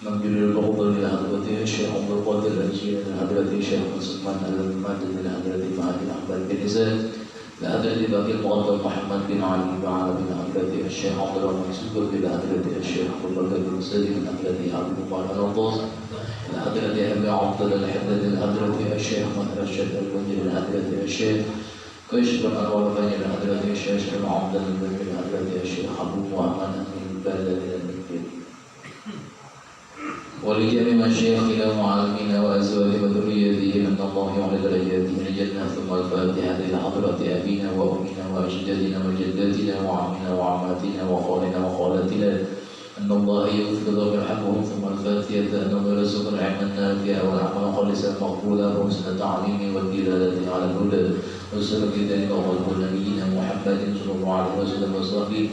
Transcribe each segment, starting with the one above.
نمجد الفضل لحضرة الشيخ عبد القادر الجيلاني لحضرة الشيخ عثمان المادن لحضرة معالي أحمد بن زيد لحضرة باقي المقدم محمد بن علي بن عربي لحضرة الشيخ عبد الرحمن السكر لحضرة الشيخ أبو بكر بن سيد لحضرة عبد المطلب الرطاس لحضرة أبي عبد الله الحداد لحضرة الشيخ مهر الشيخ المنجر لحضرة الشيخ كشف الأنوار بني لحضرة الشيخ عبد الله لحضرة الشيخ أبو محمد من البلد المنجر ولجميع مشايخنا وعالمنا وأزواجنا وذرياتهم أن الله يعلى درجاتهم الجنة ثم الفاتحة إلى حضرة أبينا وأمنا وأجدادنا وجداتنا وعمنا وعماتنا وخالنا وخالاتنا أن الله يغفر ويرحمهم ثم الفاتحة أن الله يرزقنا علما نافعا والعمل خالصا مقبولا وحسن التعليم والدلالة على الهدى وسلك ذلك وقلب نبينا محمد صلى الله عليه وسلم وصحبه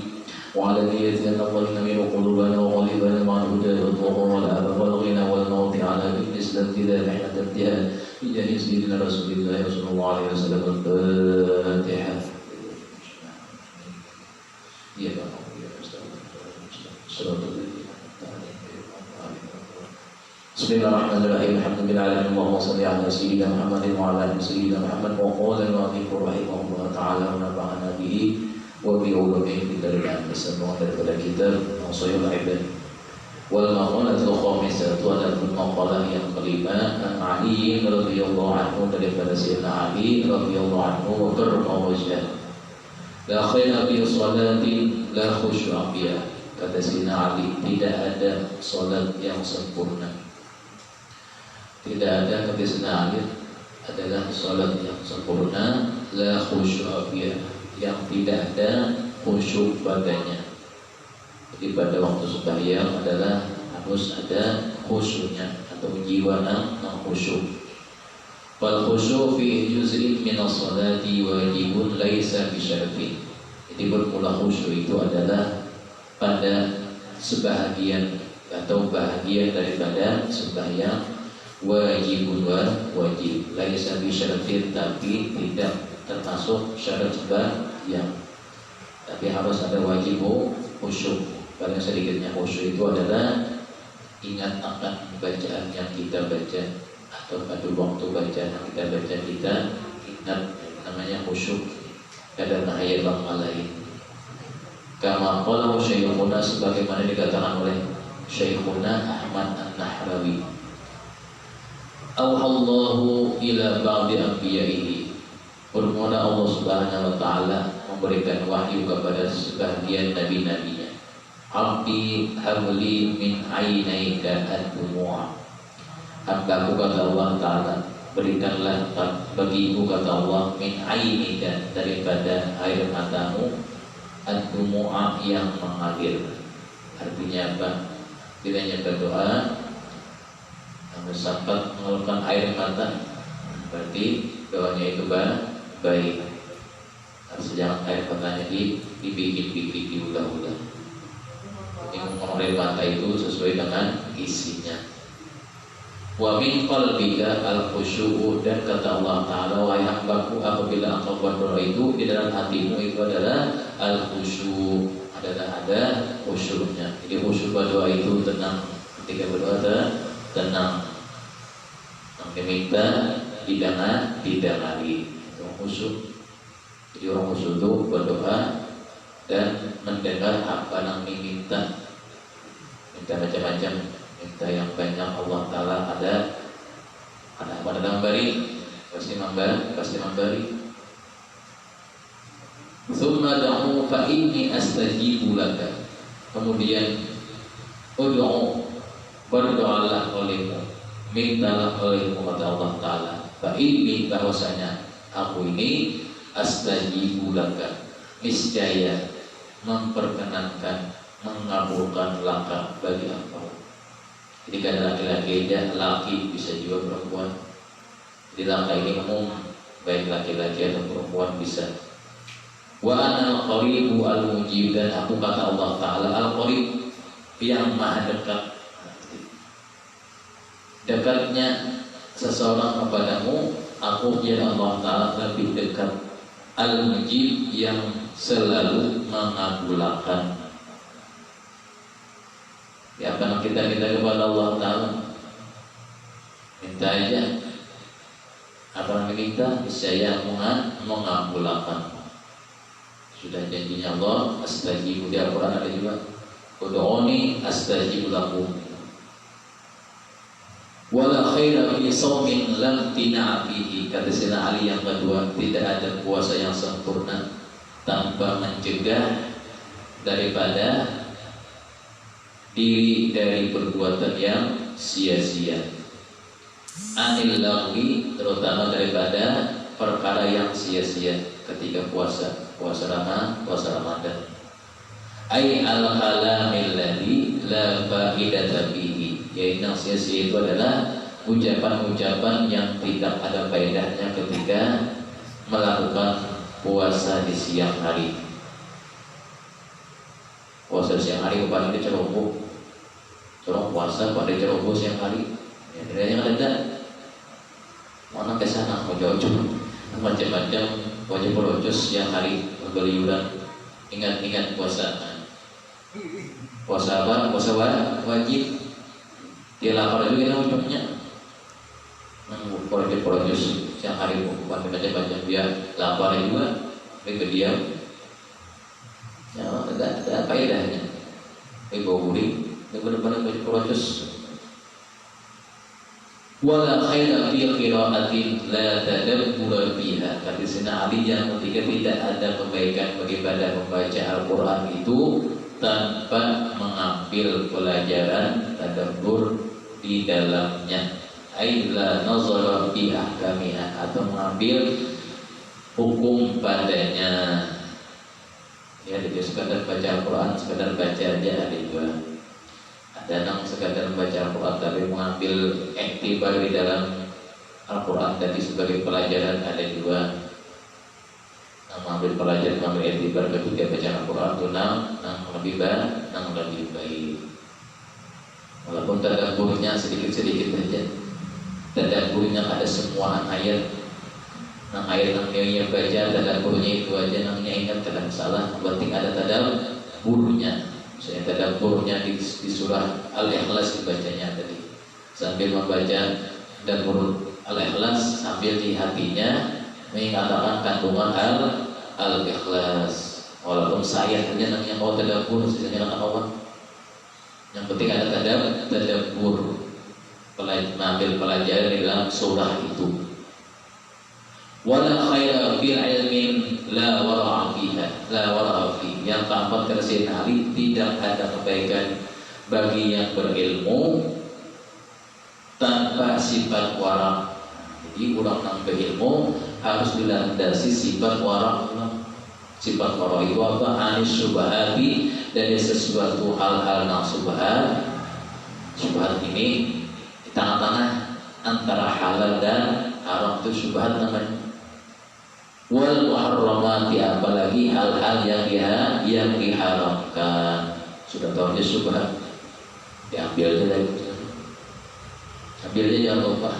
وعلى نية أن الله ينمي قلوبنا وقلبنا مع الهدى والتقوى والأمل والغنى والموت على الإسلام إذا نحن ابتهال بجاه سيدنا رسول الله صلى الله عليه وسلم الفاتحة. بسم الله الرحمن الرحيم الحمد لله العالمين اللهم صل على سيدنا محمد وعلى آل سيدنا محمد وقال المؤلف رحمه الله تعالى ونفعنا به وبعلومه في الدارين السماء daripada kitab Sahihul Ibad. Wal maqalatul khamisah itu adalah maqalah yang kelima an Ali radhiyallahu anhu daripada Sayyidina Ali radhiyallahu anhu wa karrama wajhah. La khaira fi salatin la khusyu'a fiha. Kata Sayyidina Ali, tidak ada salat yang sempurna. Tidak ada kata Sayyidina Ali adalah salat yang sempurna la khusyu'a fiha, yang tidak ada khusyuk padanya. Jadi pada waktu sembahyang adalah harus ada khusyuknya atau jiwa yang khusyuk. Fal khusyuk fi juz'in min as-salati wajibun laisa bi syartin. Jadi bermula khusyuk itu adalah pada sebahagian atau bahagian daripada sembahyang, wajibun wajib laisa bi syartin, tapi tidak termasuk syarat sembahyang, tapi harus ada wajib khusyuk. Paling sedikitnya khusyuk itu adalah ingat akan bacaan yang kita baca atau pada waktu bacaan yang kita baca kita ingat, namanya khusyuk. Ada ayat lain kama qala Syekhuna, sebagaimana dikatakan oleh Syekhuna Ahmad An-Nahrawi, auhallahu ila ba'di anbiya'ihi, bermula Allah Subhanahu wa taala memberikan wahyu kepada sebagian nabi-nabinya. Abdi habli min ainaika ad-dumu'a, hambaku kata Allah taala, berikanlah bagiku kata Allah min ainika, daripada air matamu, ad-dumu'a yang mengalir. Artinya apa? Tidak hanya berdoa namun sempat mengeluarkan air mata, berarti doanya itu baik. Harus jangan air matanya dibikin-bikin, diulang-ulang. Jadi mengeluarkan mata itu sesuai dengan isinya. Wa min qalbika al-khusyu'u, dan kata Allah Ta'ala, wahai hambaku, apabila engkau berdoa itu di dalam hatimu itu adalah al-khusyu', adalah ada khusyuknya. Jadi khusyuk berdoa itu tenang, ketika berdoa tenang, diminta didengari, itu khusyuk. Jadi orang khusyuk itu berdoa dan mendengar apa yang diminta, minta macam-macam, minta yang banyak. Allah Ta'ala ada apa dalam bari, pasti memberi. Tsumma da'u fa inni astajibu laka, kemudian ud'u, berdoalah olehmu, mintalah olehmu kata Allah Ta'ala, fa inni, bahwasanya aku ini astajibu laka, niscaya memperkenankan, mengabulkan laka bagi engkau. Jadi kada laki-laki aja, laki bisa juga perempuan. Jadi laka ini umum, baik laki-laki atau perempuan bisa. Wa anal qaribu al-mujib, dan aku kata Allah Ta'ala al-qarib, yang maha dekat. Dekatnya seseorang kepadamu, aku ya Allah Ta'ala lebih dekat. Al-mujib, yang selalu mengabulkan. Ya, apa kita minta kepada Allah Ta'ala, minta aja apa yang minta, saya mengabulkan. Sudah janjinya Allah, astajibu, di Al-Quran ada juga, ud'uni astajibu lakum. Wala khaira fi shaumin lam tina fihi, kata Sayyidina Ali yang kedua, tidak ada puasa yang sempurna tanpa mencegah daripada diri dari perbuatan yang sia-sia. Anil lagwi, terutama daripada perkara yang sia-sia ketika puasa Ramadan. Ai al-kalamil ladzi la faidata fihi, yaitu yang sia-sia itu adalah ucapan-ucapan yang tidak ada faedahnya ketika melakukan puasa di siang hari. Puasa siang hari paling diceroboh, puasa pada ceroboh siang hari. Ya, tidak ada. Mana kesana mau jauh-jauh macam-macam wajib berocos siang hari berliuran. Ingat puasa apa? Puasa wajib. Dia lapar juga kan ujungnya. Berocos siang hari bukan macam-macam, dia lapar juga, mereka diam. Ya, ada faedahnya. Begori, benar-benar berocos. Wala khaira fi qira'atin la tadabbura fiha. Kata Sayyidina Ali yang ketika tidak ada kebaikan bagaimana membaca Al-Quran itu tanpa mengambil pelajaran tadabbur di dalamnya. Ai la nazara fi ahkamiha, atau mengambil hukum padanya. Ya, dia sekadar baca Al-Quran, sekadar baca aja ada juga. Ada yang sekadar membaca Al-Quran tapi mengambil iktibar di dalam Al-Quran tadi sebagai pelajaran, ada juga. Mengambil pelajaran, mengambil iktibar ketika baca Al-Quran itu nang lebih baik. Walaupun tadabburnya sedikit-sedikit saja. Tadabburnya ada semua ayat. Nang ayat nang dia baca, tadabburnya itu aja, nangnya ingat tidak salah. Penting ada tadabburnya. Saya tadabburnya di surah Al-Ikhlas dibacanya tadi. Sambil membaca tadabbur Al-Ikhlas, sambil di hatinya mengatakan kandungan Al-Ikhlas. Walaupun saya hanya namanya mau tadabbur, sisanya nak apa? Yang penting ada tadabbur, mengambil pelajaran di dalam surah itu. Wala khaira fil ilmin la wara'a fiha, la wara'a fi. Yang keempat kata Sayyidina Ali, tidak ada kebaikan bagi yang berilmu tanpa sifat wara'. Jadi orang yang berilmu harus dilandasi sifat wara'. Sifat wara' itu apa? Anis subhati, dari sesuatu hal-hal yang subhat. Subhat ini di tengah-tengah antara halal dan haram, itu subhat namanya. Wal muharramati, apalagi hal-hal yang diharamkan. Sudah tahu dia subhat, diambil aja dari itu. Ambil aja, jangan lupa.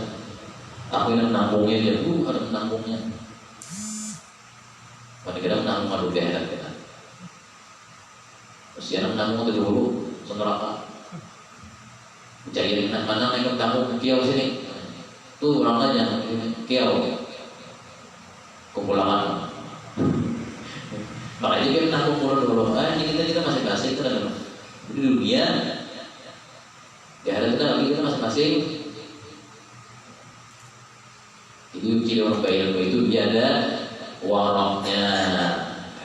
Aku yang menangungnya dia dulu, harus menangungnya. Pada kita menanggung adu daerah kita. Terus dia menanggung itu dulu, seneraka. Mencari mana yang menanggung kiau sini. Tuh orang aja, kiau. Kepulangan. Makanya kita menanggung dulu. Ini kita masing-masing kan. Di dunia, di akhirat kita masing-masing. Jadi ciri orang berilmu itu dia ada waroknya,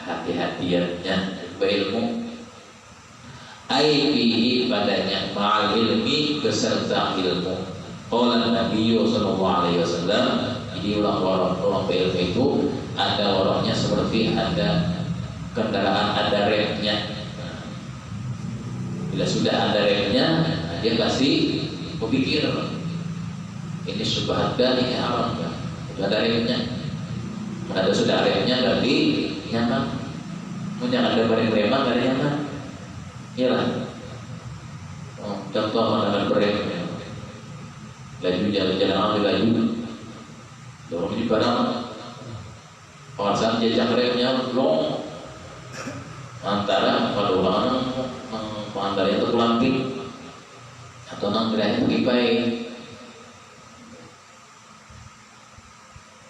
hati-hatiannya, berilmu. Aibihi padanya, ma'al ilmi beserta ilmu. Qala Nabi sallallahu alaihi wasallam, jadi orang berilmu itu ada waroknya seperti ada kendaraan, ada remnya. Bila sudah ada remnya, dia pasti berpikir ini subhat dan ini haram kan. Sudah ada remnya. Ada sudah remnya berarti nyaman. Jangan ada barang preman, gak ada nyaman. Iyalah. Contoh makanan berem. Laju jalan-jalan ambil laju. Dorong di barang. Pengasahan jejak remnya long. Antara kalau orang pengantarnya itu kelamping. tonang terakhir kipai.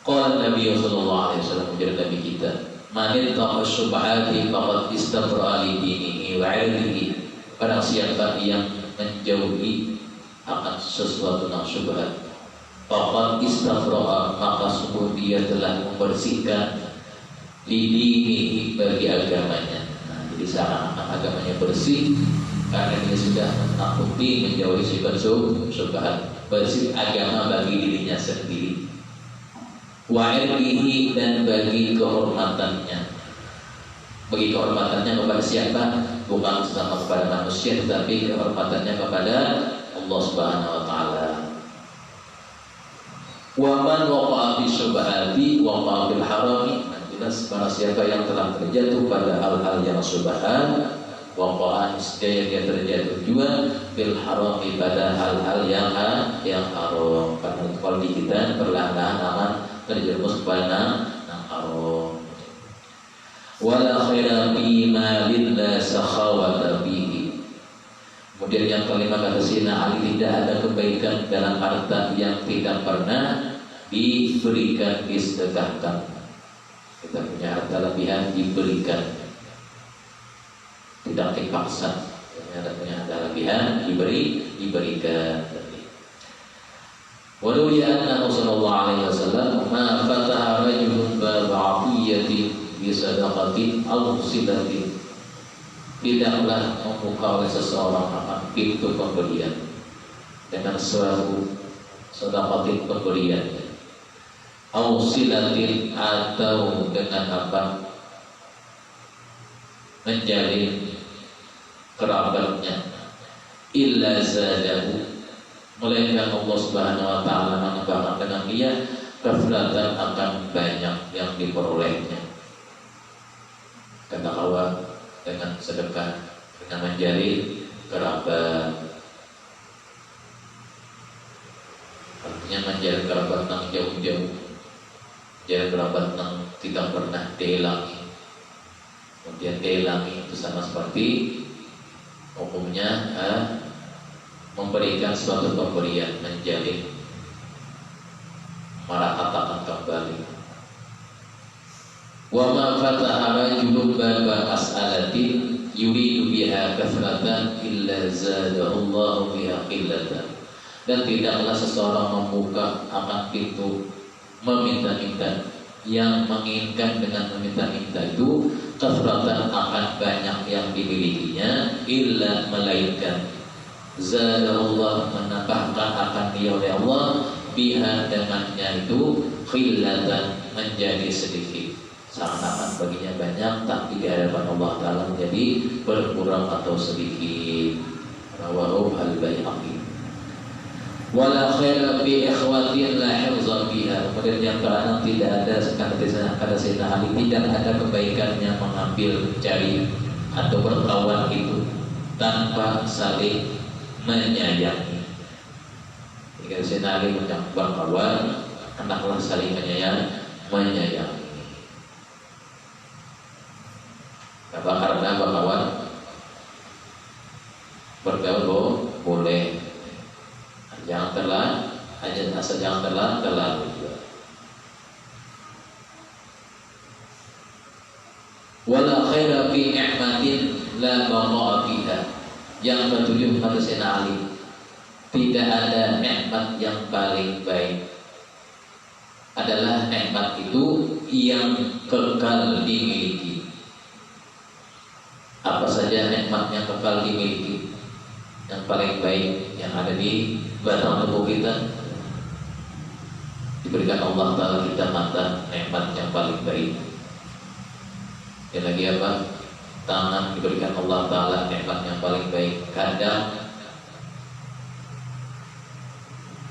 Qala Nabi sallallahu alaihi wasallam, ujar Nabi kita, man ittaqa syubhati faqad istabra'a li dinihi wa 'irdihi. Barang siapa yang menjauhi akan sesuatu yang syubhat, faqad istabra'a, maka sungguh dia telah membersihkan li dinihi, bagi agamanya. Nah, jadi seakan-akan agamanya bersih karena dia sudah menakuti menjauhi sifat syubhat, bersih agama bagi dirinya sendiri. Wa irdihi, dan bagi kehormatannya. Bagi kehormatannya kepada siapa? Bukan sesama kepada manusia, tetapi kehormatannya kepada Allah Subhanahu wa taala. Wa man waqa'a fi syubhati waqa'a fil harami. Jelas para siapa yang telah terjatuh pada hal-hal yang syubhat, waqa'a, niscaya dia terjatuh juga fil harami, pada hal-hal yang haram. Karena kalau di kita perlahan-lahan aman terjerumus kepada yang haram. Wala khaira fi ma lillah sakhawata fihi. Kemudian yang kelima kata Sayyidina Ali, tidak ada kebaikan dalam harta yang tidak pernah diberikan, disedekahkan. Kita punya harta lebihan, diberikan, tidak dipaksa. Kita punya harta lebihan, diberikan. Walau ya anna sallallahu alaihi wasallam ma fataha rajulun bab 'atiyati bi sadaqatin aw silatin. Tidaklah membuka oleh seseorang akan pintu pemberian dengan suatu sedekah pemberian, aw silatin, atau dengan apa, menjalin kerabatnya, illa zadahu, melainkan Allah Subhanahu wa taala menambahkan dengan dia kefratan, akan banyak yang diperolehnya. Kata kawan, dengan sedekah, dengan menjalin kerabat, artinya menjalin kerabat yang jauh-jauh, menjalin kerabat yang tidak pernah dihilangi. Kemudian dihilangi itu sama seperti hukumnya memberikan suatu pemberian, menjalin, merakatakan kembali. Wa ma fataha rajulun baba mas'alatin yuridu biha kathratan illa zadahu Allahu biha qillatan. Dan tidaklah seseorang membuka akan pintu meminta-minta, yang menginginkan dengan meminta-minta itu kathratan, akan banyak yang dimilikinya, illa, melainkan zadallah, menambahkan akan dia oleh Allah, biha, dengannya itu, khillatan, menjadi sedikit. Seakan-akan baginya banyak, tapi di hadapan Allah Ta'ala menjadi berkurang atau sedikit. Rawahu al-Baihaqi. Wala khaira fi ikhwatin la hifza fiha. Kemudian yang terakhir, tidak ada, kata Sayyidina Ali, tidak ada kebaikan yang mengambil, mencari atau berkawan itu tanpa saling menyayangi. Jika Sayyidina Ali mencampur kawan, hendaklah saling menyayangi. Karena kawan bergaul boleh, jangan terlalu juga. Wala khaira fi ni'matin la baqa'a fiha. Yang ketujuh kata Sayyidina Ali, tidak ada nikmat yang paling baik, adalah nikmat itu yang kekal dimiliki. Apa saja nikmat yang kekal dimiliki? Yang paling baik yang ada di batang tubuh kita, diberikan Allah Ta'ala kita mata, nikmat yang paling baik. Dan lagi apa? Tangan, diberikan Allah Ta'ala nikmat yang paling baik. Kadang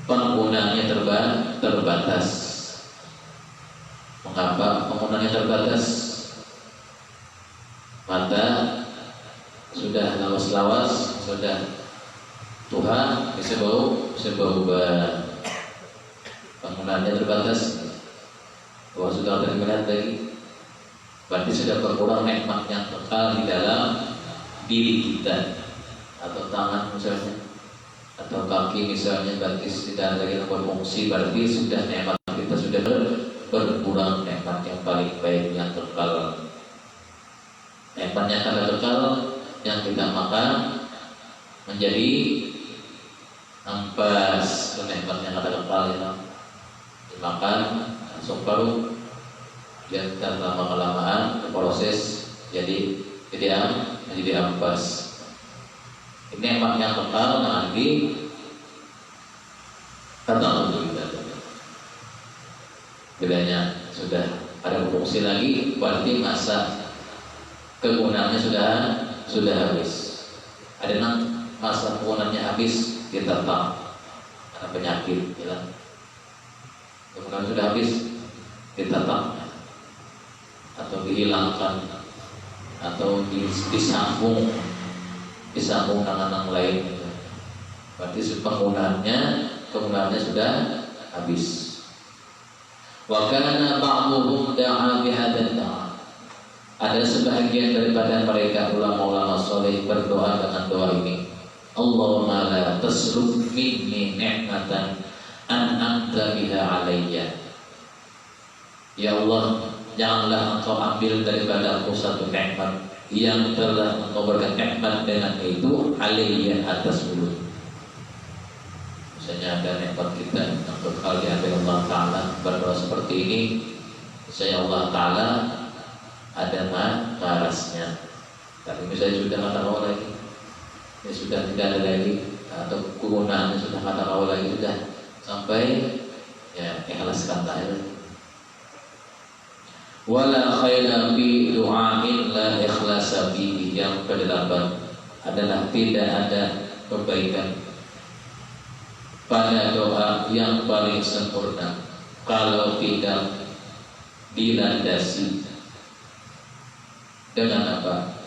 penggunaannya terbatas. Mengapa penggunaannya terbatas? Mata sudah lawas-lawas, sudah Tuhan bisa bau penggunaannya terbatas. Bahwa sudah terlihat lagi, berarti sudah berkurang nikmat yang kekal di dalam diri kita. Atau tangan misalnya, atau kaki misalnya batis tidak lagi berfungsi, berarti sudah nikmat kita sudah berkurang. Nikmat yang paling baik yang kekal, nikmat yang akan kekal yang kita makan menjadi ampas. Nikmat yang akan kekal yang dimakan langsung baru dan lama kelamaan proses jadi ampas. Ini nikmat yang kekal nanti kata kita. Bedanya sudah ada fungsi lagi, berarti masa kegunaannya sudah habis. Ada masa kegunaannya habis ditentang karena penyakit, bilang kegunaan sudah habis ditentang atau dihilangkan atau disambung dengan yang lain, berarti penggunaannya sudah habis. Wa kana ba'dhum da'a bihadzal da'a. Ada sebahagian daripada mereka ulama-ulama saleh berdoa dengan doa ini. Allahumma la tasruf minni ni'matan an'amta biha alayya. Ya Allah, janganlah Engkau ambil daripada aku satu nikmat yang telah Engkau berikan nikmat dengan itu alayya, atas mulut. Misalnya ada nikmat kita yang kekal di hati Allah Ta'ala, berdoa seperti ini, saya Allah Ta'ala ada marasnya. Tapi misalnya sudah kata kau lagi, ya sudah tidak ada lagi, atau kegunaannya sudah kata kau lagi, sudah sampai ya ikhlaskan saja. Wala khaira fi du'ain la ikhlasa fihi. Yang kedelapan adalah tidak ada kebaikan pada doa yang paling sempurna kalau tidak dilandasi dengan apa?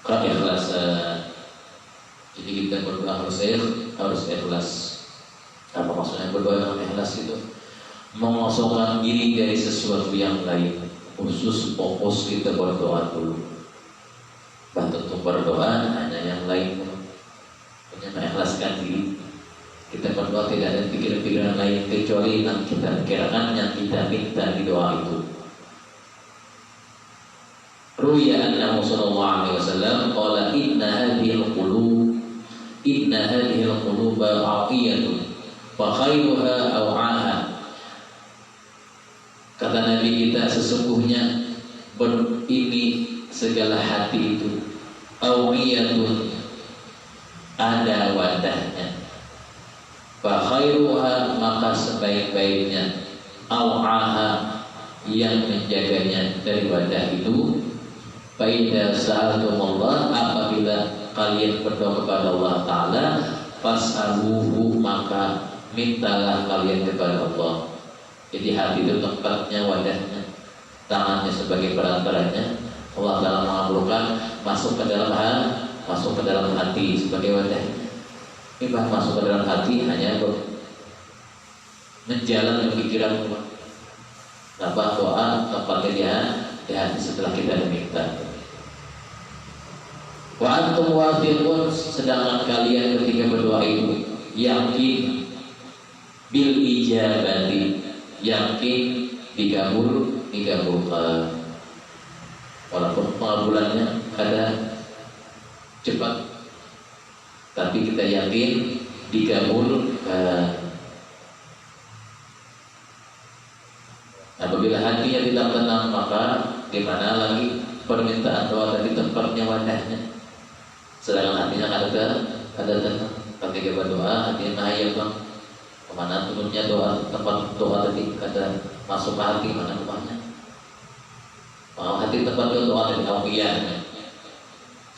Keikhlasan. Jadi kita berdoa harus ikhlas. Apa maksudnya berdoa dengan ikhlas itu? Mengosongkan diri dari sesuatu yang lain, khusus fokus kita berdoa dulu. Bahkan untuk berdoa hanya yang lain, hanya mengikhlaskan diri. Kita berdoa tidak ada pikiran-pikiran lain kecuali yang kita pikirkan, yang kita minta di doa itu. Ruya annahu sallallahu alaihi wasallam qala inna hadhihi al-quluba aqiyatun fa khairuha aw'aha. Kata Nabi kita, sesungguhnya ini segala hati itu awiyatun, ada wadahnya, fa khairuha, maka sebaik-baiknya, aw'aha, yang menjaganya dari wadah itu. Fa idza sa'altumullah, apabila kalian berdoa kepada Allah Ta'ala, fas'aluhu, maka mintalah kalian kepada Allah. Jadi hati itu tempatnya, wadahnya, tangannya sebagai perantaranya. Allah Ta'ala mengabulkan, masuk ke dalam hati sebagai wadahnya. Ini masuk ke dalam hati hanya menjalan pikiran. Kenapa doa tempatnya di hati setelah kita diminta. Wa antum wathiqun, sedangkan kalian ketika berdoa itu yakin bil ijabati, yakin dikabulkan. Walaupun pengabulannya ada cepat, tapi kita yakin dikabulkan. Apabila hatinya tidak tenang, maka gimana lagi permintaan doa tadi tempatnya, wadahnya. Sedangkan hatinya ada tenang, ketika berdoa hatinya mahayal bang. Kemana turunnya doa, tempat doa tadi kata masuk ke hati, mana rumahnya? Mau hati tempat doa tadi awiyah.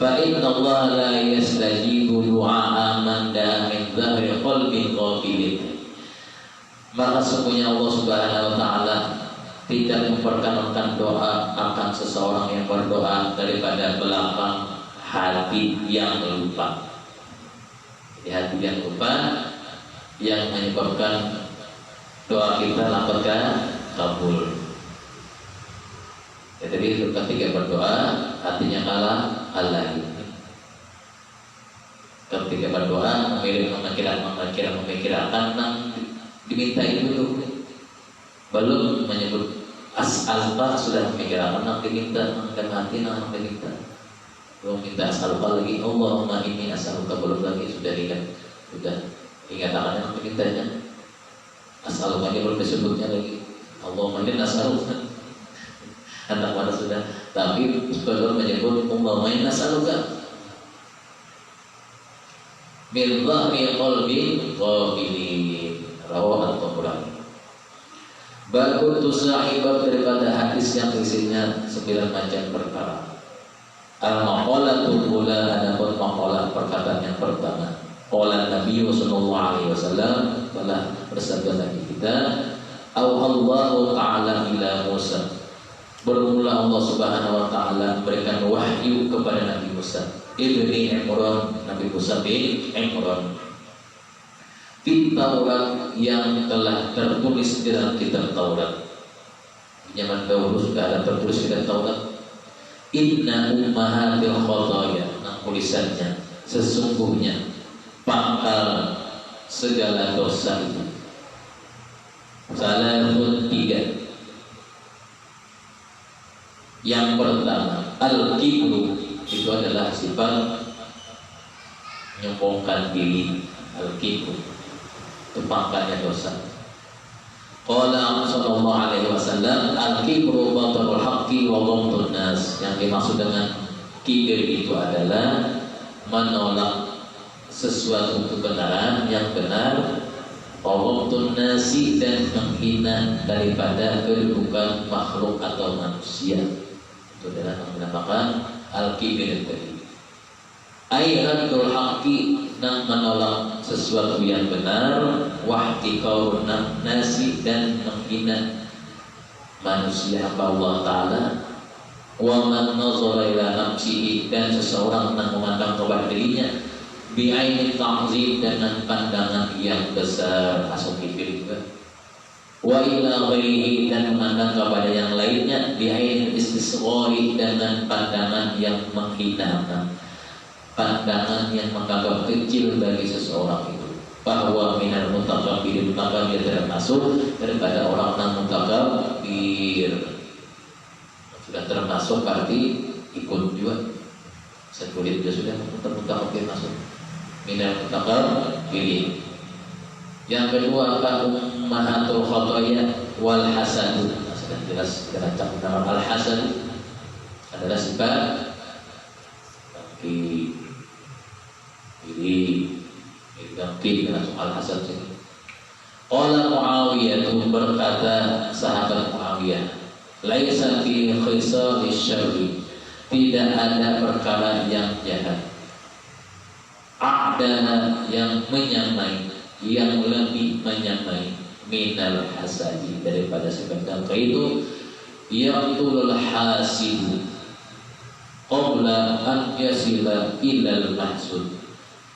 Fa inna Allah la yastajibu du'a man da'a min dhahri qalbin ghafilin. Maka sesungguhnya Allah Subhanahu wa Ta'ala tidak memperkenankan doa akan seseorang yang berdoa daripada belakang hati yang lupa. Jadi hati yang lupa yang menyebabkan doa kita lambat kabul. Ya, jadi ketika berdoa hatinya kalah Allah. Ketika berdoa memikirkan nang diminta itu dulu. Belum menyebut as'aluka sudah memikirkan nang diminta, dan hati nang diminta. Belum minta as'aluka lagi, Allahumma inni as'aluka, belum lagi sudah ingat. Sudah ingat akan nang dimintanya. As'aluka belum disebutnya lagi. Allahumma inni as'aluka. Anak mana sudah, tapi belum menyebut Allahumma inni as'aluka. Bil dhahri qalbi ghafilin, rawahu at-Tabrani. Bagus tu sahibab daripada hadis yang isinya 9 macam perkara. Al-maqalatul ula, adapun maqalah perkataan yang pertama. Qala Nabi sallallahu alaihi wasallam, telah bersabda Nabi kita, Allahu ta'ala ila Musa. Bermula Allah Subhanahu wa taala memberikan wahyu kepada Nabi Musa ibni Imran, Nabi Musa bin Imran, di Taurat yang telah tertulis di dalam kitab Taurat. Zaman dahulu sudah ada tertulis di dalam Taurat. Inna ummahatil khataya, nah tulisannya sesungguhnya pangkal segala dosa itu salahun 3. Yang pertama, al-kibru, itu adalah sifat menyombongkan diri. Al-kibru itu pangkalnya dosa. Qala sallallahu alaihi wasallam, al-kibru batarul haqqi wa ghamtun nas. Yang dimaksud dengan kibir itu adalah menolak sesuatu kebenaran yang benar, wa ghamtun nasi, dan menghina daripada kedudukan makhluk atau manusia. Itu adalah yang dinamakan al-kibir tadi. Ayyatul haqqi, nang menolak sesuatu yang benar, wahtiqarun nasi, dan menghina manusia apa Allah Ta'ala, wa man nazara ila nafsihi, dan seseorang nang memandang kepada dirinya bi'aini ta'zim, dengan pandangan yang besar, asal kibir juga. Wa ila ghairihi, dan memandang kepada yang lainnya bi'aini istisghari, dengan pandangan yang menghinakan, pandangan yang menganggap kecil dari seseorang itu. Bahwa minal mutakabbirin, maka dia termasuk daripada orang yang mutakabbir. Sudah termasuk berarti ikut juga. Sekulit dia sudah mutakabbir masuk. Minal mutakabbirin. Yang kedua, ummahatul khataya wal hasad. Sudah jelas terancam dalam al hasad adalah sifat iri dengan soal hasad ini. Qala Muawiyah, berkata sahabat Muawiyah, laisa fi khisal syarri, tidak ada perkara yang jahat, a'dana, yang menyamai, yang lebih menyamai, minal hasadi, daripada sebentar itu, yaqtulul hasidu qabla an yasila ilal mahsud,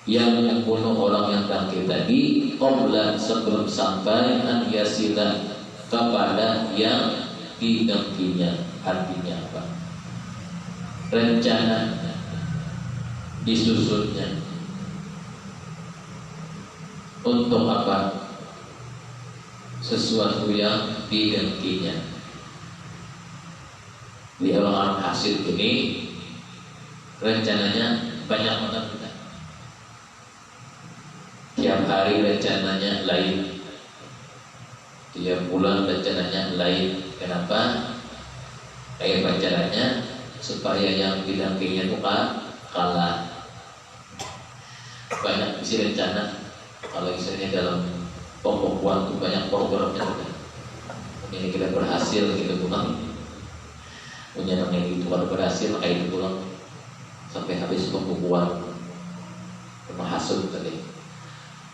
yang membunuh orang yang tangkil tadi qabla, sebelum sampai an yasila, kepada yang didengkinya. Artinya apa? Rencananya, disusunnya untuk apa? Sesuatu yang didengkinya. Di orang hasil ini rencananya banyak banget. Tiap hari rencananya lain, tiap bulan rencananya lain. Kenapa? Kayak rencananya supaya yang didengkinya itu kalah. Banyak isi rencana. Kalau misalnya dalam pembukuan itu banyak programnya. Ini kita berhasil, kita pulang. Punya namanya itu, kalau berhasil maka itu pulang sampai habis pembukuan, mahasud tadi.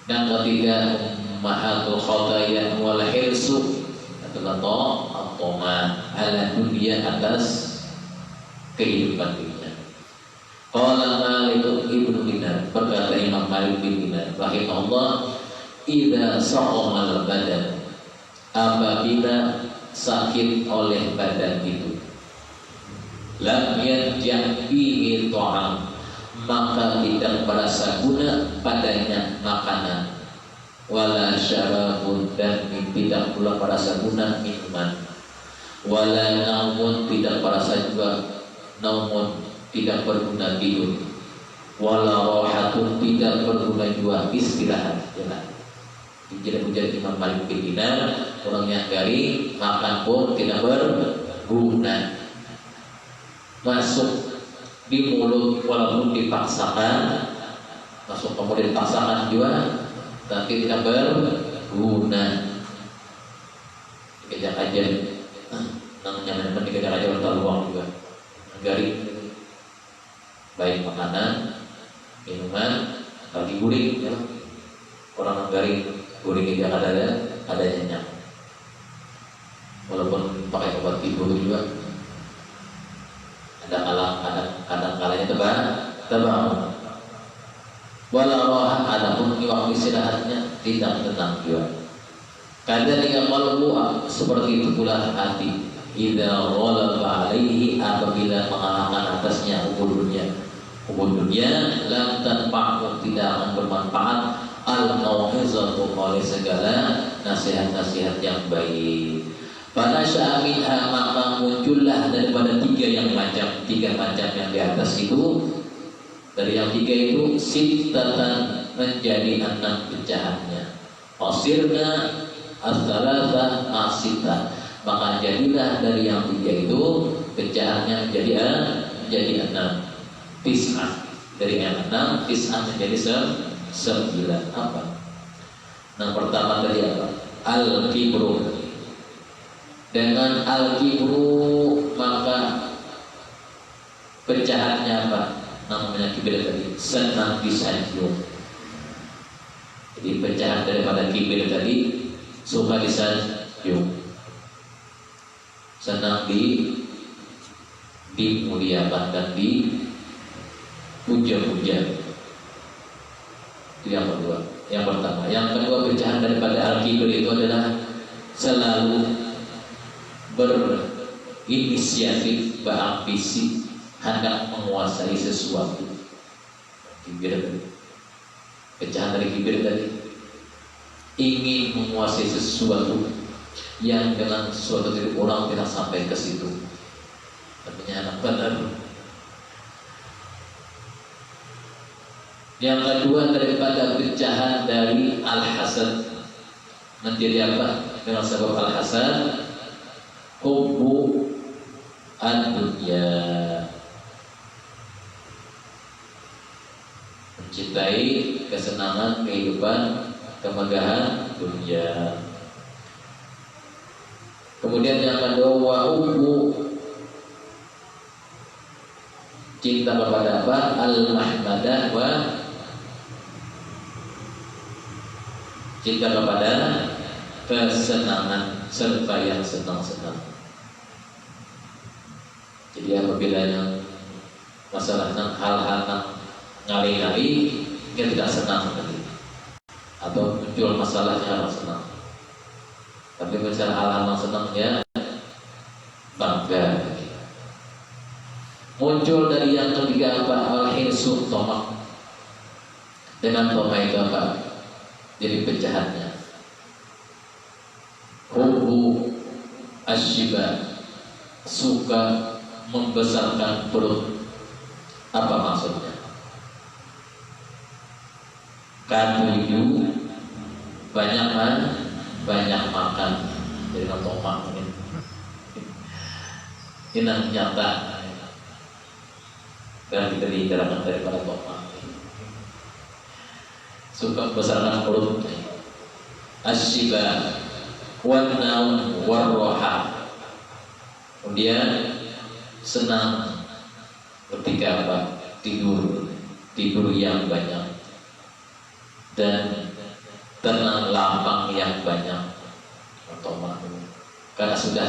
Dan ketiga, ummahatul khataya wal hirsu, adalah ta'atoma ala dunia, atas kehidupan dunia. Qala Malik ibnu Dinar, berkata Imam Malik bin Dinar rahimahullah, idza saqamal badan, apabila sakit oleh badan itu, lam yarja' fihi ta'am, maka tidak merasa guna padanya makanan, wala syarabun, dan tidak pula merasa guna minuman, wala naumun, tidak merasa juga naumun, tidak berguna tidur, wala rohatun, tidak berguna juga istirahat. Jadi menjadi Imam Malik bin Dinar, orang yang garing, makan pun tidak berguna, masuk di mulut walaupun dipaksakan, masuk ke mulut dipaksakan juga, tapi tidak berguna. Dikejar aja, nyaman dikejar aja orang luang juga, garing, baik makanan, minuman, lagi guring, ya. Orang garing guring tidak adanya nyamuk, walaupun pakai obat tidur juga. Kadang kalanya tebal. Walau roha, adapun waktu istirahatnya tidak tenang juga. Kadzalika qalbu, seperti itu pula hati. Idza ghalaba alaihi, apabila mengalahkan atasnya ubud dunia, lam tanfa'u, tidak akan bermanfaat al-mau'izatu, oleh segala nasihat-nasihat yang baik. Pada sya'minha, maka muncullah daripada tiga macam yang di atas itu. Dari yang tiga itu sittatan, menjadi 6 pecahannya. Asirna as-salatah ma'sita, maka jadilah dari yang tiga itu pecahannya menjadi 6. Tis'ah, dari yang 6 tis'ah menjadi 9. Apa? Yang pertama tadi apa? Al-kibru. Dengan al-kibru maka pecahannya apa? Namanya kibir tadi, senang disanjung. Jadi pecahan daripada kibir tadi, suka disanjung, senang dimuliakan dan dipuja-puja. Itu yang kedua. Yang pertama. Yang kedua, pecahan daripada al-kibir itu adalah selalu berinisiatif, berambisi, hendak menguasai sesuatu. Kibir tadi, pecahan dari kibir tadi, ingin menguasai sesuatu yang dengan sesuatu dari orang tidak sampai ke situ. Artinya anak benar. Yang kedua, daripada pecahan dari al-hasad, menjadi apa? Dengan sebab al-hasad, hubbu ad-dunya, mencintai kesenangan kehidupan, kemegahan dunia. Kemudian yang kedua, wa hubbu, cinta kepada apa? Al-mahmadah, wa cinta kepada kesenangan serta yang senang-senang. Jadi apabila yang masalah hal-hal ngali-ngali, dia tidak senang tadi, atau muncul masalahnya orang senang. Tapi misalnya hal-hal senangnya bangga. Muncul dari yang ketiga apa? Al-hirsu, tomak. Dengan tomak itu apa? Jadi pecahannya. Hubbu asyiba, suka membesarkan perut. Apa maksudnya? Ketujuh, banyak makan. Jadi tomak ini. Ini nyata. Dan kita dihilangkan daripada tomak. Suka membesarkan perut. Asyiba, wan-naum, war-roha. Kemudian senang ketika apa? Tidur yang banyak, dan tenang lapang yang banyak. Tomak, karena sudah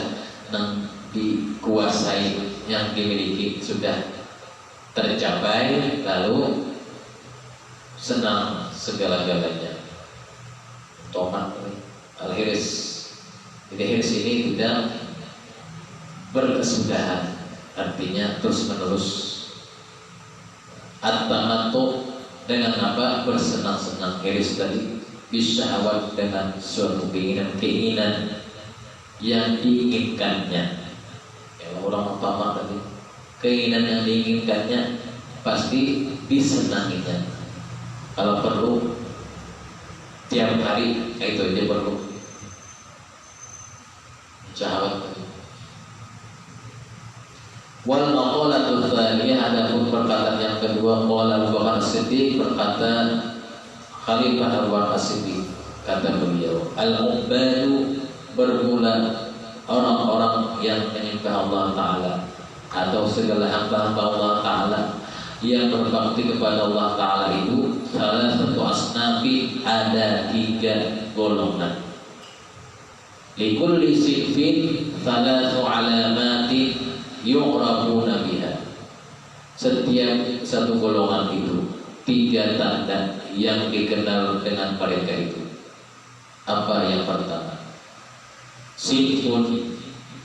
dikuasai, yang dimiliki sudah tercapai, lalu senang segala-galanya. Tomak, al-hirs. Jadi hirs ini tidak berkesudahan, artinya terus menerus. At-tamattu dengan apa? Bersenang-senang. Iris tadi bisyahwat dengan suatu keinginan yang diinginkannya. Kalau orang tamat tadi, keinginan yang diinginkannya pasti disenanginya. Kalau perlu tiap hari itu aja perlu. Syahwat tadi. Wal maqalatu tsaniyah, adapun perkataan yang kedua, qala Abu Bakar As-Siddiq, berkata Khalifah Abu Bakar As-Siddiq, kata beliau, al-ubbadu, bermula orang-orang yang menyembah Allah Ta'ala atau segala hamba-hamba Allah Ta'ala yang berbakti kepada Allah Ta'ala itu salah satu asnafi, ada 3 golongan. Likulli sinfin thalathu alamati yu'rafuna biha. Setiap satu golongan itu 3 tanda yang dikenal dengan mereka itu. Apa yang pertama? Sinfun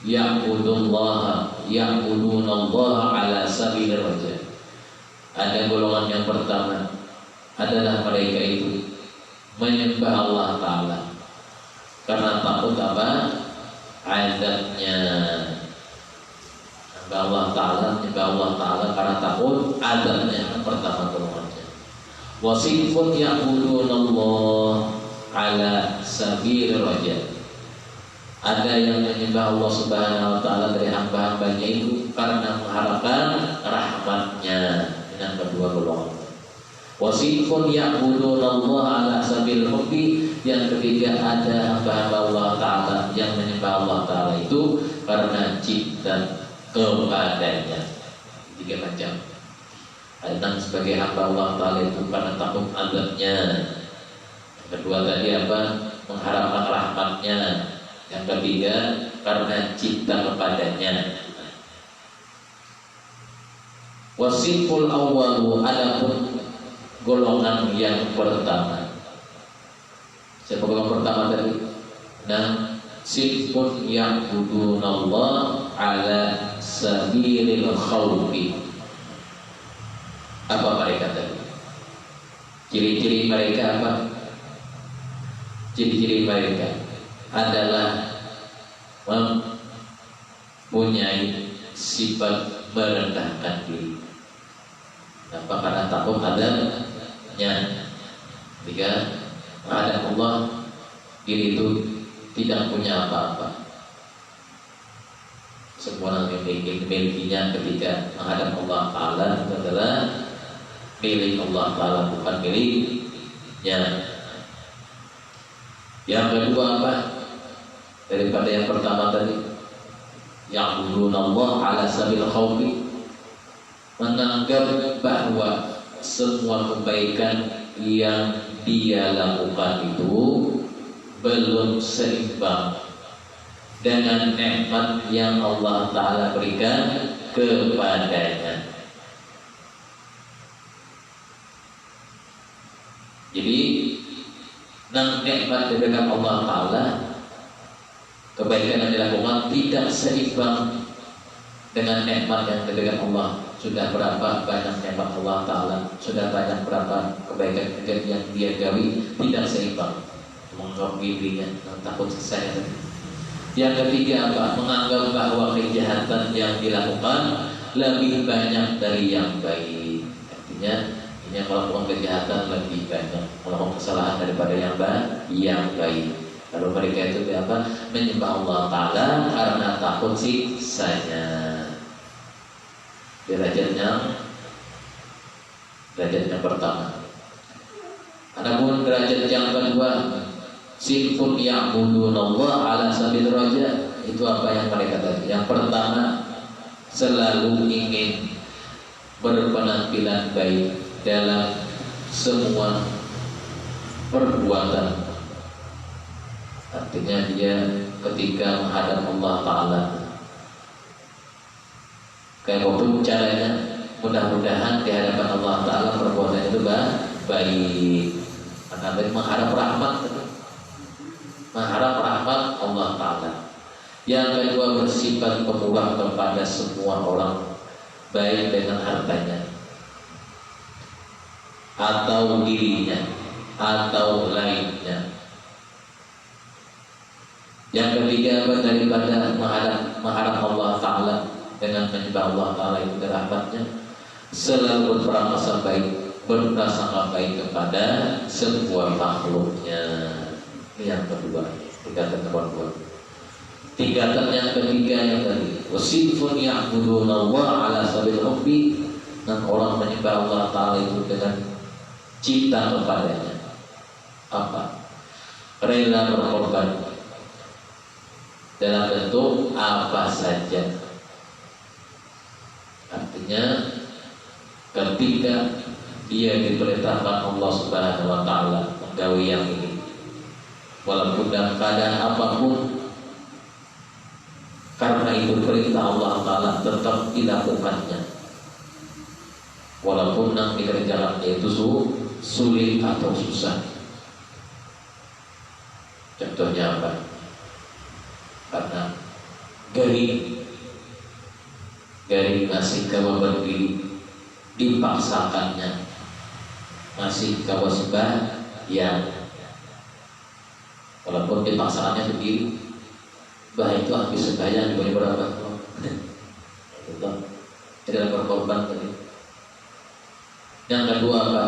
ya'budunallaha ala sabilir raja. Ada golongan yang pertama adalah mereka itu menyembah Allah Ta'ala karena takut apa? Azabnya. Menyembah Allah Ta'ala karena takut azabnya. Yang pertama golongannya. Wasifun ya'budunallaha ala sabilir raja. Ada yang menyembah Allah Subhanahu wa Ta'ala dari hamba-hambanya itu karena mengharapkan rahmatnya. Yang kedua golongan. Wasifun ya'budunallaha ala sabilil hubbi. Yang ketiga, ada hamba-hamba Allah Ta'ala yang menyembah Allah Ta'ala itu karena cinta kepadanya. 3 macam. Ada sebagai hamba Allah Ta'ala itu karena takut azabnya. Yang kedua tadi apa? Mengharapkan rahmatnya. Yang ketiga, karena cinta kepadanya. Wasiful awwalu, adapun golongan yang pertama. Siapa golongan pertama tadi? Nah, sinfun ya'budunallah ala sabilil khawfi. Apa mereka tadi? Ciri-ciri mereka apa? Ciri-ciri mereka adalah mempunyai sifat merendahkan diri. Kenapa? Karena takut adanya. Jika menghadap Allah, diri itu tidak punya apa-apa. Semua yang dimilikinya ketika menghadap Allah Ta'ala itu adalah milik Allah Ta'ala, bukan miliknya. Yang kedua apa? Daripada yang pertama tadi, ya'budunallah ala sabil khawfi, menganggap bahwa semua kebaikan yang dia lakukan itu belum seimbang dengan nikmat yang Allah Ta'ala berikan kepadanya. Jadi nikmat diberikan Allah Ta'ala, kebaikan yang dilakukan tidak seimbang dengan nikmat yang diberikan Allah. Sudah berapa banyak nikmat Allah Ta'ala, sudah banyak berapa kebaikan yang dia gawi, tidak seimbang. Menganggap dirinya takut saya. Yang ketiga apa? Menganggap bahwa kejahatan yang dilakukan lebih banyak dari yang baik. Artinya ini yang melakukan kejahatan lebih banyak, melakukan kesalahan daripada yang baik. Kalau mereka itu apa? Menyembah Allah Ta'ala karena takut siksanya. Derajatnya pertama. Adapun derajat yang kedua, sinfun ya'budunallah ala sabil raja. Itu apa yang mereka tadi? Yang pertama, selalu ingin berpenampilan baik dalam semua perbuatan. Artinya dia ketika menghadap Allah Ta'ala, kayak apapun caranya, mudah-mudahan di hadapan Allah Ta'ala perbuatan itu baik. Karena mengharap rahmat Allah Ta'ala. Yang kedua, bersifat pemurah kepada semua orang, baik dengan hartanya atau dirinya atau lainnya. Yang ketiga daripada mengharap Allah Ta'ala dengan menyembah Allah Ta'ala itu rahmatnya, selalu berprasangka baik kepada sebuah makhluknya. Ini yang kedua, tingkatan nomor 2. Tingkatan yang ketiga yang tadi, wasifun ya'budunallaha ala sabil hubbi, dan orang menyembah Allah Ta'ala itu dengan cinta kepadanya. Apa? Rela berkorban dalam bentuk apa saja. Artinya ketika dia diperintahkan Allah Subhanahu wa Ta'ala menggawe yang ini, walaupun dalam keadaan apapun, karena itu perintah Allah Ta'ala tetap dilakukannya, walaupun yang dikerjakannya itu sulit atau susah. Contohnya apa? Karena garing masih kawa berdiri, dipaksakannya masih kawa sembahyang, walaupun dipaksakannya sendiri. Bah itu habis sembahyang juga berapa? Itu tidak berkorban tadi. Yang kedua apa?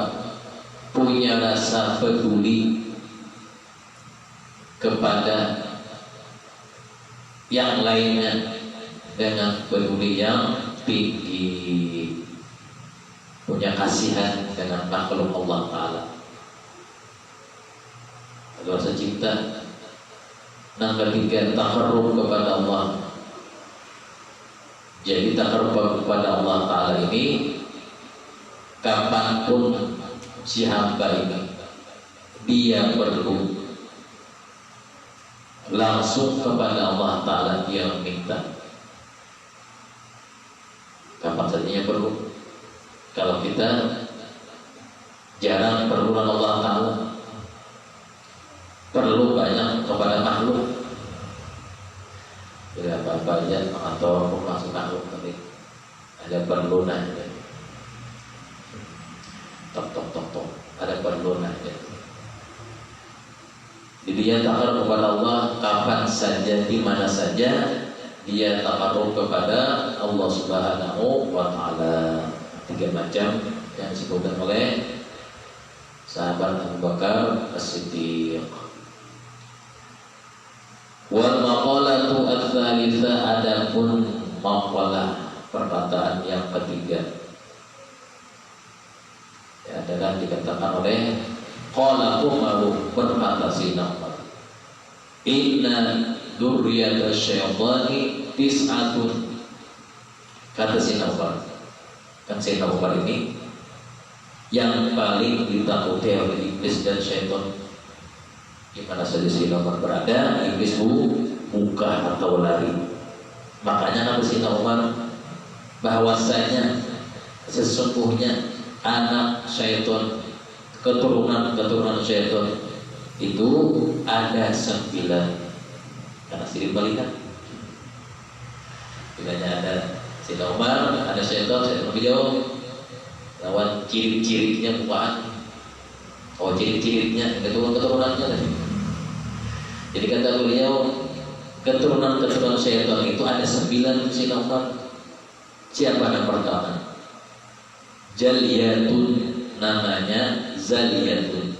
Punya rasa peduli kepada yang lainnya dengan peduli yang tinggi, punya kasihan dengan makhluk Allah Ta'ala, ada rasa cinta. Yang ketiga, taqarrub kepada Allah. Jadi taqarrub kepada Allah Ta'ala ini kapanpun si hamba ini dia perlu langsung kepada Allah Ta'ala dia meminta. Kapan saja perlu. Kalau kita jarang perluan Allah Ta'ala, perlu banyak kepada makhluk, tidak apa-apa aja atau masuk makhluk, tapi ada perlu nanya, tok, ada perlu nanya. Jadi dia takarub kepada Allah kapan saja, di mana saja dia takarub kepada Allah Subhanahu wa Ta'ala. 3 macam yang disebutkan oleh sahabat Abu Bakar As-Siddiq. Wal maqalatu ats-tsalitsah, adapun maqalah, perkataan yang ketiga, ya, adalah dikatakan oleh qala Umaru, berkata Sayyidina Umar, inna dzurriyyata syaitani tis'atun. Kata Sayyidina Umar, kan Sayyidina Umar ini yang paling ditakuti oleh iblis dan syaitan. Di mana saja Sayyidina Umar berada, iblis buka atau lari. Makanya kata Sayyidina Umar bahwasanya sesungguhnya anak syaitan, keturunan syaitan itu ada 9. Karena sirip melihat, bilanya ada Sayyidina Umar, ada syaitan beliau lawan ciri-cirinya bukaan. Oh, ciri-cirinya keturunannya tadi. Jadi kata beliau, keturunan syaitan itu ada 9. Sayyidina Umar, siapa yang pertama? Jaliyatun, namanya Zaliyatun.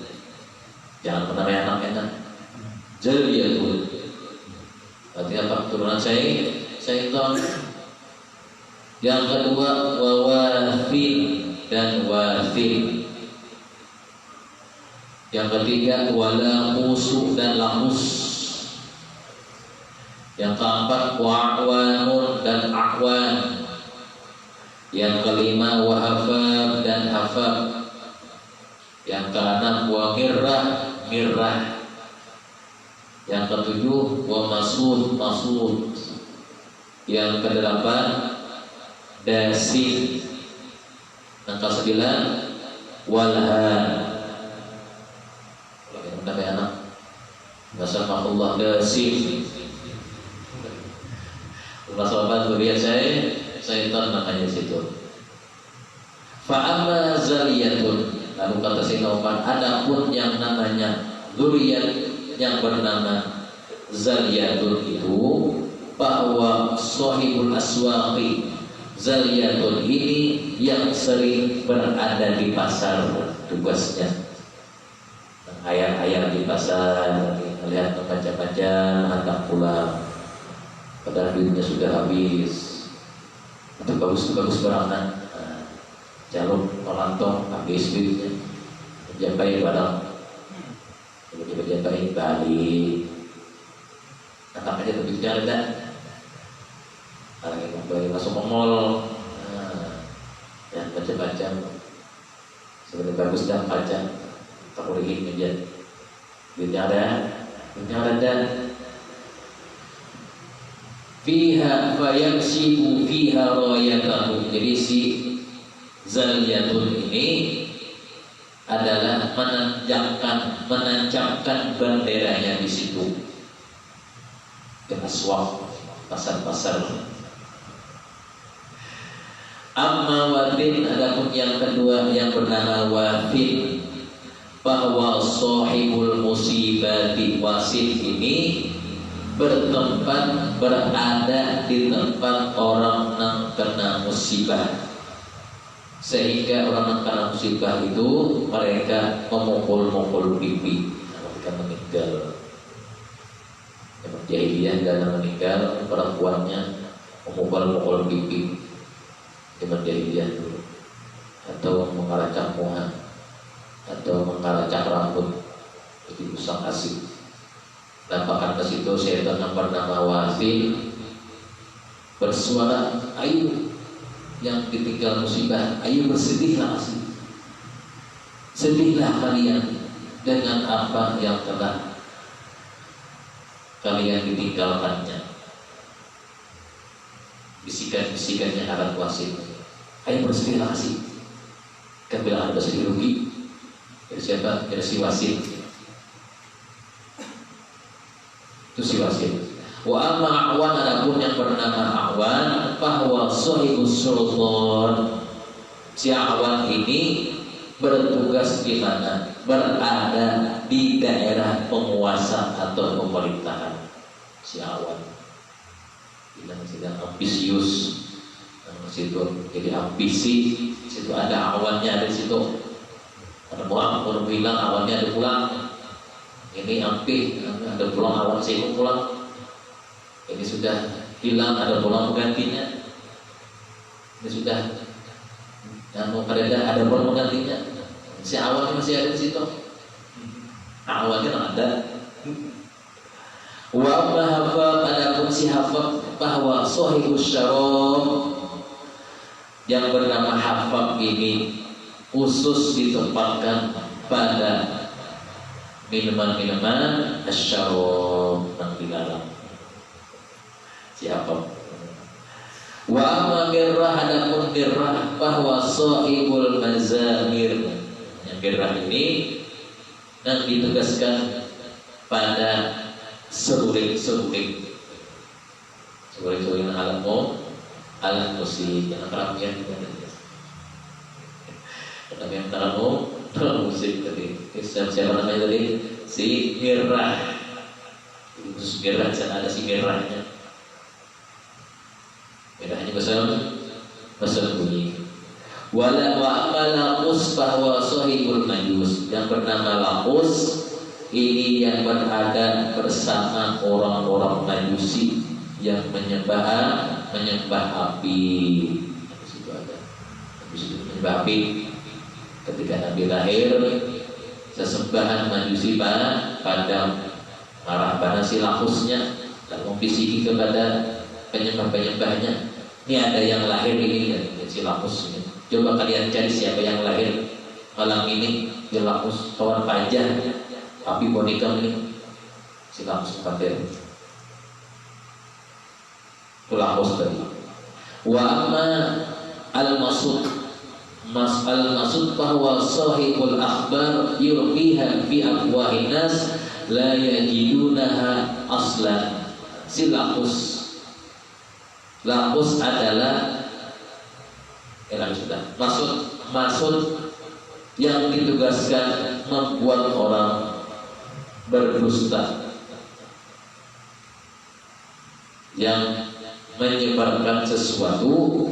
Jangan pernah anak enak. Jaliyatun artinya apa? Keturunan syaitan. Yang kedua wawafin dan wafin. Yang ketiga walamusu dan lamus. Yang keempat wa'wanun dan a'wan. Yang kelima wahafab dan hafab. Yang keenam wa mirrah. Yang ketujuh wa masud. Yang kedelapan dasin. Yang ke-9 walhan. Kalau anak nasamahullah dasin. Allah sahabat beriat syaitan namanya situ. Fa'amma zaliyatun, Lalu kata Sayyidina Umar, adapun yang namanya dzurriyyah yang bernama Zalyatun itu, bahwa sahibul aswaqi, Zalyatun ini yang sering berada di pasar, tugasnya ayam-ayam di pasar, melihat membaca-baca, hantar pulang, padahal duitnya sudah habis. Itu bagus berangan, jalur melantong habis duitnya, menjampai barang, coba jampai balik, angkat aja duitnya ada. Lagi kembali masuk ke mall, dan baca-baca, sebenarnya bagus dan baca, tak boleh menjadi duitnya ada. Fiha fayamsiku fiha rayatahu. Jadi si Zalyatun ini adalah menancapkan benderanya di situ. Di aswaq, pasar-pasar. Amma Wafin, adapun yang kedua yang bernama Wafin, bahwa sahibul musibati wasit ini berada di tempat orang yang kena musibah, sehingga orang yang kena musibah itu mereka memukul-mukul pipi ketika meninggal. Yang jahiliyah dalam meninggal perempuannya memukul-mukul pipi zaman jahiliyah dulu, atau mengaracak muka, atau mengaracak rambut, jadi usang asik. Dampakkan ke situ setan yang bernama Wafil bersuara, ayo yang ditinggal musibah, ayo bersedihlah, sedihlah kalian dengan apa yang telah kalian ditinggalkannya. Bisikan-bisikannya alat wasit, ayo bersedihlah kasih. Kan bilang ada sedih rugi. Dari siapa? Dari si wasit. Itu si wasit. Wa amma Awan, adapun yang bernama Awan, bahwa sahibus sultan. Si Awan ini bertugas di mana? Berada di daerah penguasa atau pemerintahan. Si Awan bilang sedang ambisius, situ jadi ambisi, situ ada awannya, ada situ ada pulang, kalau bilang awannya ada pulang, ini ampi ada pulang, awan saya pulang, ini sudah hilang, ada pulang penggantinya, ini sudah mau kereda, ada pulang penggantinya, si awannya masih ada di situ, awannya ada. Wa mahafad, adapun si hafad, bahwa sahibus syarab yang bernama hafad ini khusus ditempatkan pada minuman-minuman asyarab yang dilarang. Si hafad. Wa amma birrah, adapun birrah, bahwa sahibul mazamir. Yang birrah ini yang ditugaskan pada seruling alat musik yang terapian dalam musik tadi. Siapa namanya tadi? Si mirrah. Khusus mirrah, sana ada si mirrahnya. Mirrahnya besar bunyi. Wala wa amalaqus, bahwa sahibul majus, yang bernama Laqus ini yang berada bersama orang-orang Majusi yang menyembah api. Di situ ada, di situ menyembah api. Ketika Nabi lahir, sesembahan Majusi padam, marah pada si Laqusnya, dan membisiki kepada penyembah-penyembahnya. Ini ada yang lahir ini, si Laqus ini. Coba kalian cari siapa yang lahir malam ini, si Laqus, kawan pajah. Api boneka ini si Laqus pakai itu Laqus tadi. Wa amma al-masud, bahwa sahibul akhbar yurfiha fi afwahin nas la yajidunaha aslan. Si Laqus adalah sudah masud yang ditugaskan membuat orang berdusta, yang menyebarkan sesuatu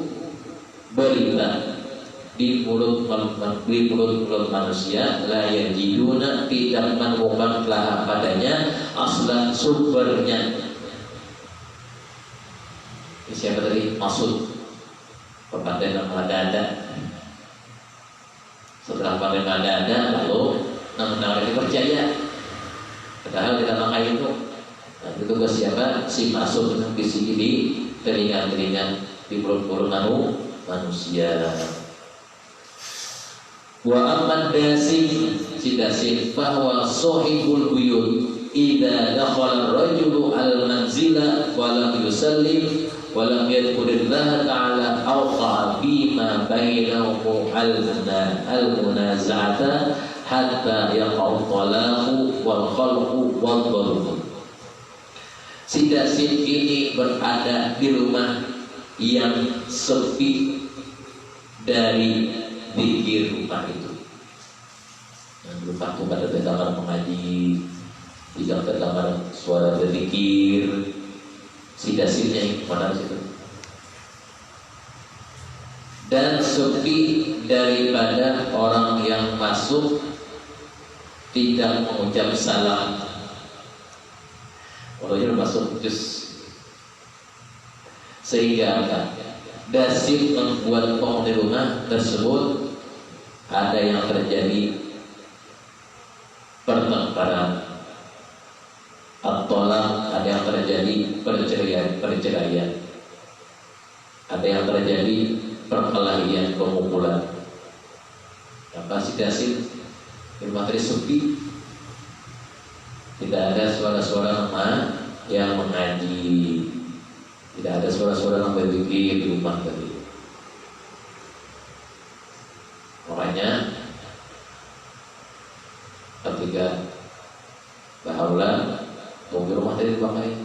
berita di mulut manusia, la yajiduna, tidak menemukan laha padanya aslan, sumbernya. Ini siapa tadi? Maksud pepatah nama dada. Setelah pakai dada lalu namun dipercaya, padahal kita pakai itu. Nah, itu tugas siapa? Si Maksud yang bisik di telinga-telinga di mulut-mulut manusia. Wa amman dasim, si dasim bahwa sahibul buyut idza dakhala ar-rajulu al-manzila wa lam yusallim wa lam yadhkurillah ta'ala awqa bima bainahu al-munaza'ata hatta yaqa'u talaqu wal khalqu wal darbu. Si dasim ini berada di rumah yang sepi dari zikir rumah itu. Yang rumah itu pada terdengar mengaji, tidak terdengar suara berzikir. Si dasimnya yang mana situ. Dan sepi daripada orang yang masuk tidak mengucap salam. Orangnya masuk jus, sehingga dasim membuat penghuni rumah tersebut ada yang terjadi pertengkaran, at-talaq, ada yang terjadi perceraian, ada yang terjadi perkelahian, pemukulan. Apa si dasim di rumah sepi, tidak ada suara-suara nama yang mengaji, tidak ada suara-suara yang berzikir di rumah tadi. Makanya ketika bahaulah mobil rumah tadi dipakai,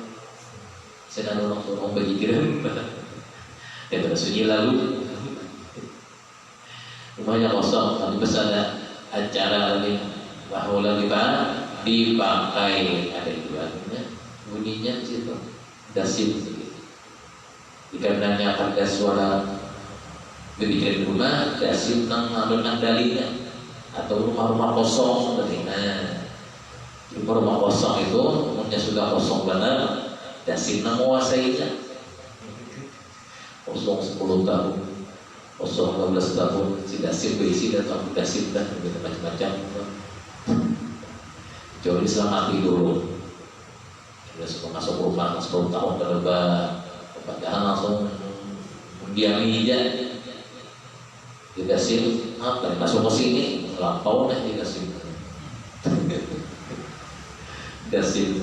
saya nak langsung mau berzikir, dan bersunyi lalu rumahnya kosong, tapi besar acara lagi bahaulah dipakai, ada ibaratnya bunyinya situ dasim begitu. Dikarenanya pada suara berbikir rumah dasim nang alun-alun dalinya atau rumah-rumah kosong betina. Rumah kosong itu umumnya sudah kosong benar, dasim nang menguasainya. Kosong 10 tahun, kosong 15 tahun, si dasim berisi dan tamu dasim dan macam-macam. Jauh diselamati dulu. Sudah semua masuk rumah 10 tahun ke depan, padahal langsung mendiami aja. Dikasih apa? Masuk ke sini, lampau dah dikasih. Dikasih.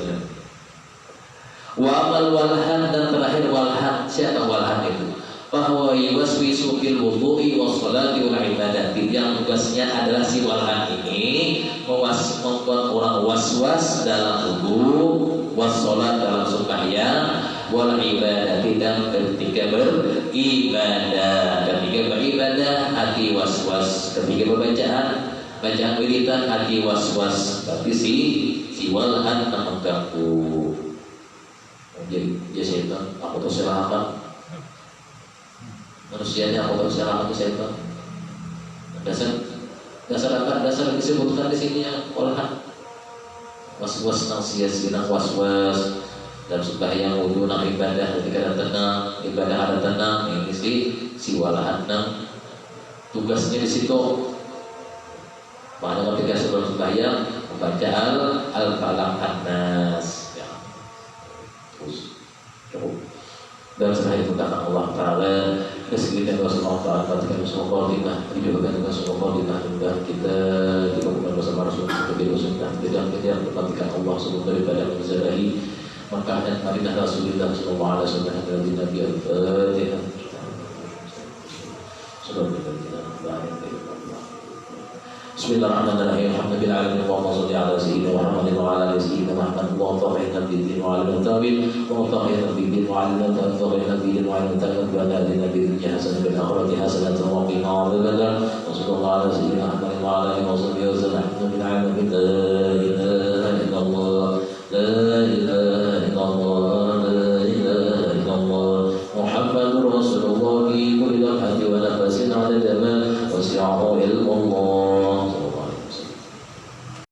Wa amal walhan, dan terakhir walhan. Siapa walhan itu? Bahwa yuwaswisu fil wudu'i was salati wal ibadati. Yang tugasnya adalah si walhan ini membuat orang was-was dalam wudu, was-salat dalam sembahyang, wal ibadati, dan ketika beribadah. Ketika beribadah hati was-was, ketika bacaan wiridan hati was-was. Tapi si walhan mengganggu. Jadi syaitan, aku tahu silakan. Manusianya aku tahu silakan itu syaitan. Dasar apa? Dasar disebutkan di sini yang walhan. Was-was nang sia-sia, nang was-was dalam sembahyang, wudu, nang ibadah, ketika ada tenang, ibadah ada tenang. Ini si walhan nang tugasnya di situ. Makanya ketika sebelum sembahyang membaca al-falaq an-nas. Ya. Terus cukup. Dan setelah itu kata Allah Ta'ala, kesegitan Rasulullah Ta'ala, patikan Rasulullah Khotimah, dijodohkan dengan Rasulullah Khotimah, dan kita dikumpulkan bersama Rasulullah Khotimah, dan kita patikan Allah sebelum daripada menzarahi Makkah dan Madinah Rasulullah Sallallahu Alaihi Wasallam dan Nabi Al-Fatihah. Bismillahirrahmanirrahim. Alhamdulillahirabbil alamin. Allahumma shalli ala sayyidina Muhammadin wa ala ali sayyidina Muhammad. Allahumma fa'inna bid-din wa 'ala al-tabi'in. Wa fa'inna bid-din wa 'ala al-tabi'in wa 'ala al-tabi'in wa 'ala al-nabiyyina hasanatan bil akhirati hasanatan wa qina 'adzabannar. Wa sallallahu ala sayyidina Muhammadin wa ala alihi wa sahbihi wa sallam. Alhamdulillahi la ilaha illallah. La ilaha illallah. La ilaha illallah. Muhammadur Rasulullah fi kulli lahzatin wa nafasin 'adada ma wasi'ahu ilmu Allah.